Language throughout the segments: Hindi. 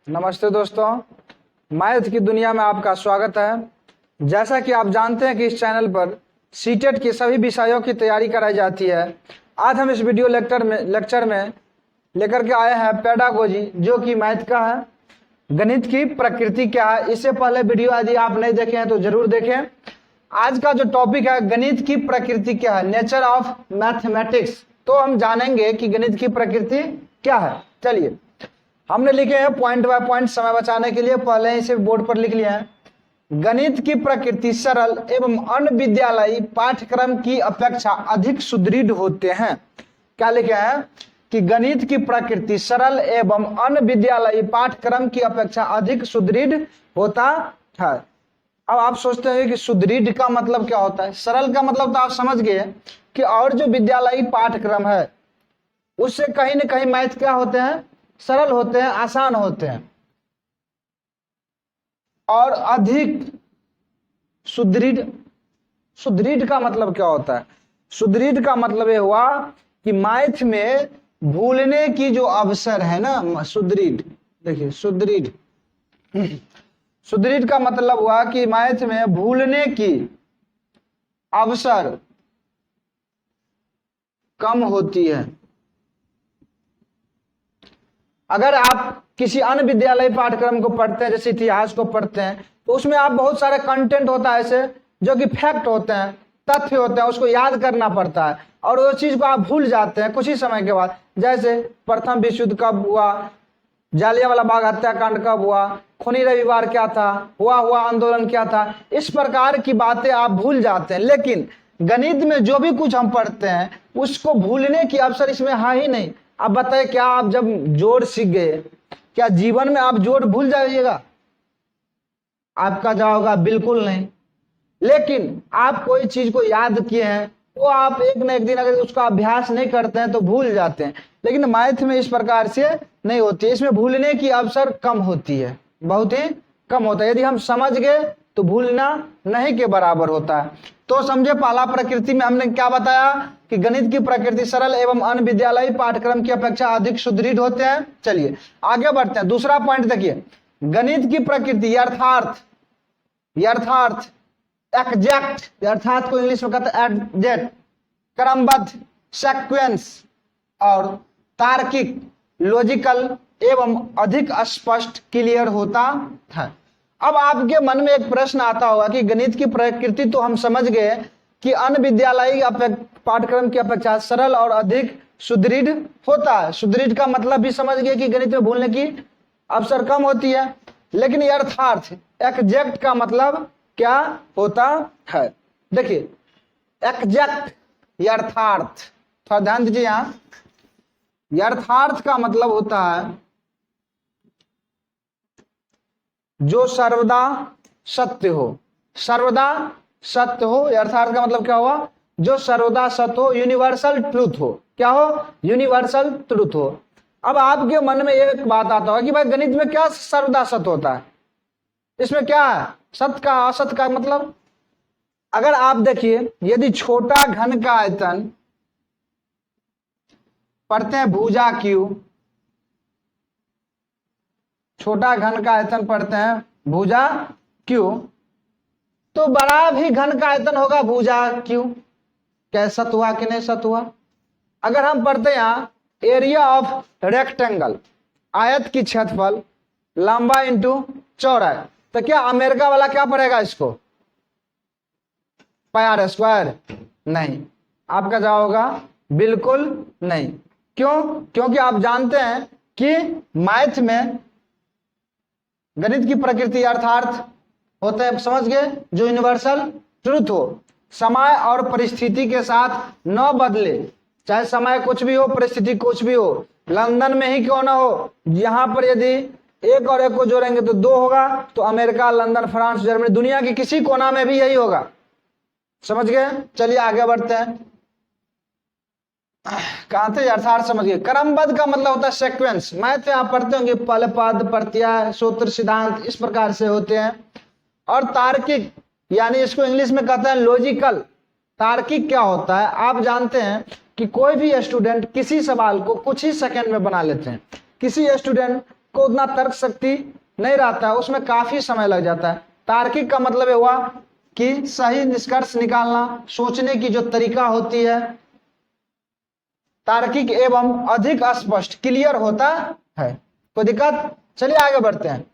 नमस्ते दोस्तों, मैथ की दुनिया में आपका स्वागत है। जैसा कि आप जानते हैं कि इस चैनल पर सीटेट के सभी विषयों की तैयारी कराई जाती है। आज हम इस वीडियो लेक्चर में लेकर के आए हैं पेडागोजी, जो कि मैथ का है। गणित की प्रकृति क्या है, इससे पहले वीडियो यदि आप नहीं देखे हैं तो जरूर देखें। आज का जो टॉपिक है गणित की प्रकृति क्या है, नेचर ऑफ मैथमेटिक्स। तो हम जानेंगे कि गणित की प्रकृति क्या है। चलिए, हमने लिखे हैं पॉइंट बाय पॉइंट समय बचाने के लिए, पहले ही इसे बोर्ड पर लिख लिया है। गणित की प्रकृति सरल एवं अन्य विद्यालयी पाठ्यक्रम की अपेक्षा अधिक सुदृढ़ होते हैं। क्या लिखे हैं कि गणित की प्रकृति सरल एवं अन्य विद्यालयी पाठ्यक्रम की अपेक्षा अधिक सुदृढ़ होता है। अब आप सोचते हैं कि सुदृढ़ का मतलब क्या होता है। सरल का मतलब तो आप समझ गए कि और जो विद्यालयी पाठ्यक्रम है उससे कहीं ना कहीं मैथ क्या होते हैं, सरल होते हैं, आसान होते हैं। और अधिक सुदृढ़, सुदृढ़ का मतलब क्या होता है? सुदृढ़ का मतलब ये हुआ कि मैथ में भूलने की जो अवसर है ना, सुदृढ़, देखिए सुदृढ़, सुदृढ़ का मतलब हुआ कि मैथ में भूलने की अवसर कम होती है। अगर आप किसी अन्य विद्यालय पाठ्यक्रम को पढ़ते हैं, जैसे इतिहास को पढ़ते हैं, तो उसमें आप बहुत सारे कंटेंट होता है ऐसे जो कि फैक्ट होते हैं, तथ्य होते हैं, उसको याद करना पड़ता है और वो चीज को आप भूल जाते हैं कुछ ही समय के बाद। जैसे प्रथम विश्व युद्ध कब हुआ, जालियांवाला बाग हत्याकांड कब हुआ, खूनी रविवार क्या था, हुआ आंदोलन क्या था, इस प्रकार की बातें आप भूल जाते हैं। लेकिन गणित में जो भी कुछ हम पढ़ते हैं उसको भूलने की अवसर इसमें है ही नहीं। आप बताए, क्या आप जब जोड़ सीख गए, क्या जीवन में आप जोड़ भूल जाइएगा? आपका जवाब होगा बिल्कुल नहीं। लेकिन आप कोई चीज को याद किए हैं तो आप एक न एक दिन अगर उसका अभ्यास नहीं करते हैं तो भूल जाते हैं। लेकिन मैथ में इस प्रकार से नहीं होती है, इसमें भूलने की अवसर कम होती है, बहुत ही कम होता है। यदि हम समझ गए तो भूलना नहीं के बराबर होता है। तो समझे, पहला प्रकृति में हमने क्या बताया कि गणित की प्रकृति सरल एवं अन्य विद्यालयी पाठ्यक्रम की अपेक्षा अधिक सुदृढ़ होते हैं। चलिए आगे बढ़ते हैं। दूसरा पॉइंट देखिए, गणित की प्रकृति यथार्थ, यथार्थ, एग्जैक्ट, यथार्थ को इंग्लिश में कहते हैं एग्जैक्ट, क्रमबद्ध, सीक्वेंस और तार्किक, लॉजिकल एवं अधिक स्पष्ट, क्लियर होता है। अब आपके मन में एक प्रश्न आता होगा कि गणित की प्रकृति तो हम समझ गए कि अन्य विद्यालयी पाठ्यक्रम की अपेक्षा सरल और अधिक सुदृढ़ होता है। सुदृढ़ का मतलब भी समझ गए कि गणित में भूलने की अवसर कम होती है। लेकिन यथार्थ, एग्जैक्ट का मतलब क्या होता है? देखिए, एग्जैक्ट, यथार्थ, थोड़ा ध्यान दीजिए यहां। यथार्थ का मतलब होता है जो सर्वदा सत्य हो, सर्वदा सत्य हो। यथार्थ का मतलब क्या हुआ? जो सर्वदा सत्य हो, यूनिवर्सल ट्रूथ हो। क्या हो? यूनिवर्सल ट्रूथ हो। अब आपके मन में एक बात आता होगा कि भाई गणित में क्या सर्वदा सत्य होता है, इसमें क्या है सत्य का असत्य का मतलब? अगर आप देखिए, यदि छोटा घन का आयतन पढ़ते हैं भुजा क्यू, छोटा घन का आयतन पढ़ते हैं भुजा क्यू, तो बड़ा भी घन का आयतन होगा भुजा क्यू। क्या सत्य हुआ कि नहीं सत्य हुआ? अगर हम पढ़ते हैं यहाँ एरिया ऑफ रेक्टेंगल, आयत की क्षेत्रफल, लंबा इंटू चौड़ाई, तो क्या अमेरिका वाला क्या पढ़ेगा इसको? Pi square? नहीं, आपका जवाब होगा बिल्कुल नहीं। क्यों? क्योंकि आप जानते हैं कि मैथ में गणित की प्रकृति अर्थार्थ होते हैं, समझ गए, जो यूनिवर्सल ट्रूथ हो, समय और परिस्थिति के साथ न बदले, चाहे समय कुछ भी हो, परिस्थिति कुछ भी हो, लंदन में ही क्यों ना हो। यहां पर यदि एक और एक को जोड़ेंगे तो दो होगा, तो अमेरिका, लंदन, फ्रांस, जर्मनी, दुनिया के किसी कोना में भी यही होगा। समझ गए? चलिए आगे बढ़ते हैं। कहां थे? अर्थार्थ समझ गए। क्रमबद्ध का मतलब होता है सीक्वेंस। मैथ में आप पढ़ते होंगे पहले पद, प्रत्यय, सूत्र, सिद्धांत, इस प्रकार से होते हैं। और तार्किक, यानी इसको इंग्लिश में कहते हैं लॉजिकल। तार्किक क्या होता है? आप जानते हैं कि कोई भी स्टूडेंट किसी सवाल को कुछ ही सेकंड में बना लेते हैं। किसी स्टूडेंट को उतना तर्क शक्ति नहीं रहता है, उसमें काफी समय लग जाता है। तार्किक का मतलब हुआ कि सही निष्कर्ष निकालना, सोचने की जो तरीका होती है तार्किक एवं अधिक स्पष्ट क्लियर होता है। कोई दिक्कत? चलिए आगे बढ़ते हैं।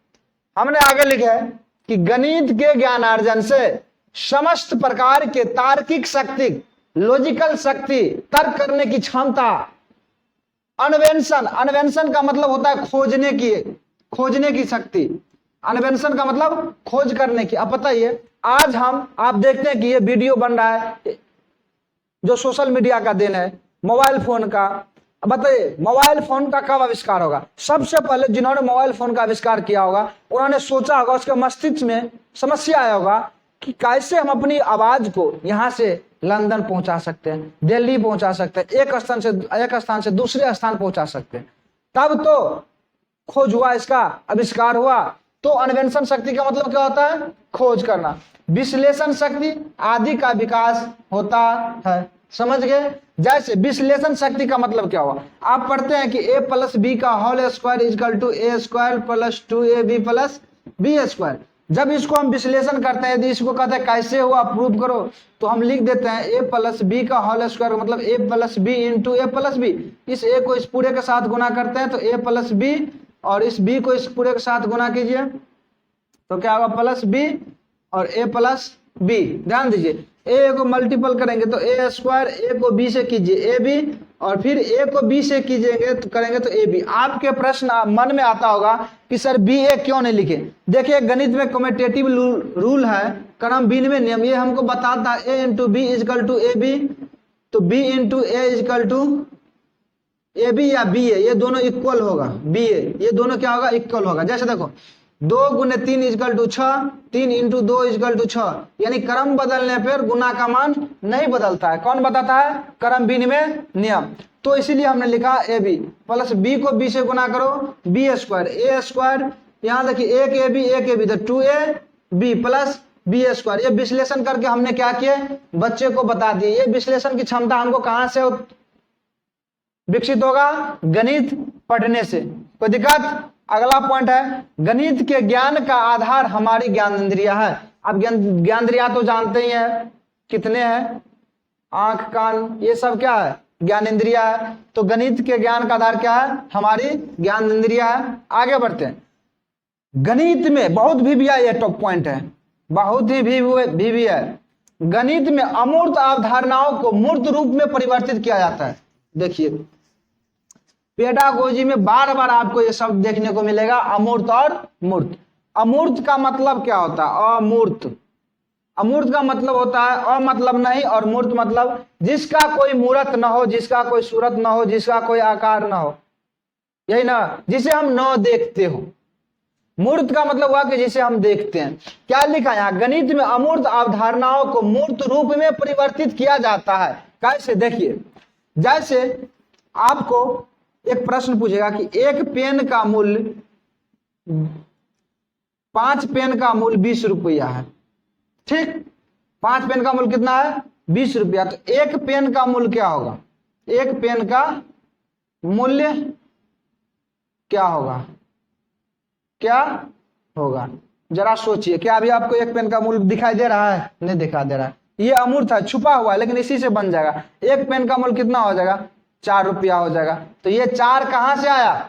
हमने आगे लिखा है कि गणित के ज्ञानार्जन से समस्त प्रकार के तार्किक शक्ति, लॉजिकल शक्ति, तर्क करने की क्षमता, अन्वेषण, अन्वेषण का मतलब होता है खोजने की शक्ति, अन्वेषण का मतलब खोज करने की। अब बताइए आज आप देखते हैं कि ये वीडियो बन रहा है जो सोशल मीडिया का देन है, मोबाइल फोन का। अब बताइए मोबाइल फोन का कब आविष्कार होगा? सबसे पहले जिन्होंने मोबाइल फोन का आविष्कार किया होगा उन्होंने सोचा होगा, उसके मस्तिष्क में समस्या आया होगा कि कैसे हम अपनी आवाज को यहाँ से लंदन पहुंचा सकते हैं, दिल्ली पहुंचा सकते हैं, एक स्थान से दूसरे स्थान पहुंचा सकते हैं। तब तो खोज हुआ, इसका आविष्कार हुआ। तो अन्वेषण शक्ति का मतलब क्या होता है? खोज करना। विश्लेषण शक्ति आदि का विकास होता है। समझ गए? जैसे विश्लेषण शक्ति का मतलब क्या हुआ? आप पढ़ते हैं कि a प्लस बी का whole square is equal to a square plus 2ab plus b square. जब इसको हम विश्लेषण करते हैं, यदि इसको कहते हैं कैसे हुआ प्रूव करो, तो हम लिख देते हैं a प्लस बी का होल स्क्वायर मतलब a plus b into a plus b. इस a को इस पूरे के साथ गुना करते हैं तो a प्लस बी, और इस b को इस पूरे के साथ गुना कीजिए तो क्या होगा? प्लस बी और a प्लस बी। ध्यान दीजिए a को मल्टीपल करेंगे तो a स्क्वायर, a को b से कीजिए ab, और फिर a को b से कीजिएंगे तो करेंगे तो ab। आपके प्रश्न मन में आता होगा कि सर ba क्यों नहीं लिखे? देखिए गणित में कम्यूटेटिव रूल है, क्रम विनिमय नियम, ये हमको बताता है a into b is equal to a b, तो b into a is equal to a b या बी ए, ये दोनों इक्वल होगा, बी ए, ये दोनों क्या होगा? इक्वल होगा। जैसे देखो 2 गुने 3 is equal to 6, 3 into 2 is equal to 6, यानी क्रम बदलने पर गुना का मान नहीं बदलता है। कौन बताता है? क्रम विनिमय नियम। तो इसीलिए हमने लिखा ए बी प्लस बी को बी से गुना करो बी स्क्वायर, ए स्क्वायर, यहाँ देखिए एक ए बी तो 2ab प्लस बी स्क्वायर। ये विश्लेषण करके हमने क्या किया? बच्चे को बता दिए। ये विश्लेषण की क्षमता हमको कहां से विकसित होगा? गणित पढ़ने से। कोई दिक्कत? अगला पॉइंट है गणित के ज्ञान का आधार हमारी ज्ञानेंद्रिया है। अब ज्ञानेंद्रिया तो जानते ही हैं कितने हैं? आंख, कान, ये सब क्या है? ज्ञानेंद्रिया है। तो गणित के ज्ञान का आधार क्या है? हमारी ज्ञानेंद्रिया है। आगे बढ़ते हैं। गणित में बहुत भी है, ये टॉप पॉइंट है, बहुत ही भी है। गणित में अमूर्त अवधारणाओं को मूर्त रूप में परिवर्तित किया जाता है। देखिए पेडागोजी में बार बार आपको ये शब्द देखने को मिलेगा, अमूर्त और मूर्त। अमूर्त का मतलब क्या होता है? अमूर्त। अमूर्त का मतलब होता है अमतलब नहीं, और मूर्त मतलब जिसका कोई मूर्त न हो, जिसका कोई सूरत न हो, जिसका कोई आकार न हो, यही ना, जिसे हम न देखते हो। मूर्त का मतलब हुआ कि जिसे हम देखते हैं। क्या लिखा है यहाँ? गणित में अमूर्त अवधारणाओं को मूर्त रूप में परिवर्तित किया जाता है। कैसे? देखिए जैसे आपको एक प्रश्न पूछेगा कि एक पेन का मूल्य 5 पेन का मूल्य 20 रुपया है, ठीक? 5 पेन का मूल्य कितना है? 20 रुपया। तो एक पेन का मूल्य क्या होगा? एक पेन का मूल्य क्या होगा? क्या होगा? जरा सोचिए। क्या अभी आपको एक पेन का मूल्य दिखाई दे रहा है? नहीं दिखाई दे रहा है। ये अमूर्त है, छुपा हुआ है, लेकिन इसी से बन जाएगा। एक पेन का मूल्य कितना हो जाएगा? 4 रुपया हो जाएगा। तो ये 4 कहां से आया?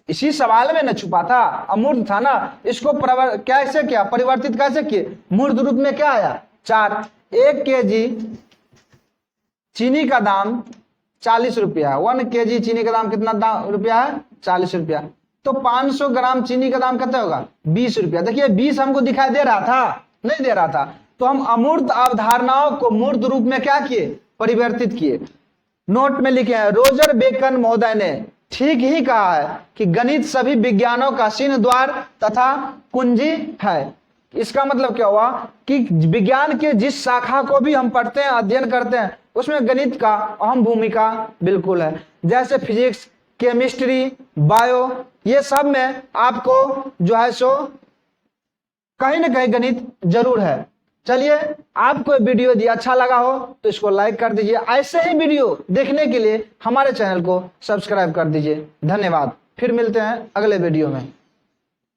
इसी सवाल में न छुपा था, अमूर्त था ना। इसको कैसे किया? परिवर्तित कैसे किए? मूर्त रूप में क्या आया? 4। 1 केजी चीनी का दाम 40 रुपया। 1 केजी चीनी का दाम कितना रुपया है? 40 रुपया। तो 500 ग्राम चीनी का दाम कितना होगा? 20 रुपया। देखिए 20 हमको दिखाई दे रहा था? नहीं दे रहा था। तो हम अमूर्त अवधारणाओं को मूर्त रूप में क्या किए? परिवर्तित किए। नोट में लिखे हैं रोजर बेकन महोदय ने ठीक ही कहा है कि गणित सभी विज्ञानों का सिंह द्वार तथा कुंजी है। इसका मतलब क्या हुआ कि विज्ञान के जिस शाखा को भी हम पढ़ते हैं, अध्ययन करते हैं, उसमें गणित का अहम भूमिका बिल्कुल है। जैसे फिजिक्स, केमिस्ट्री, बायो, ये सब में आपको जो है सो कहीं ना कहीं गणित जरूर है। चलिए, आपको वीडियो यदि अच्छा लगा हो तो इसको लाइक कर दीजिए। ऐसे ही वीडियो देखने के लिए हमारे चैनल को सब्सक्राइब कर दीजिए। धन्यवाद। फिर मिलते हैं अगले वीडियो में।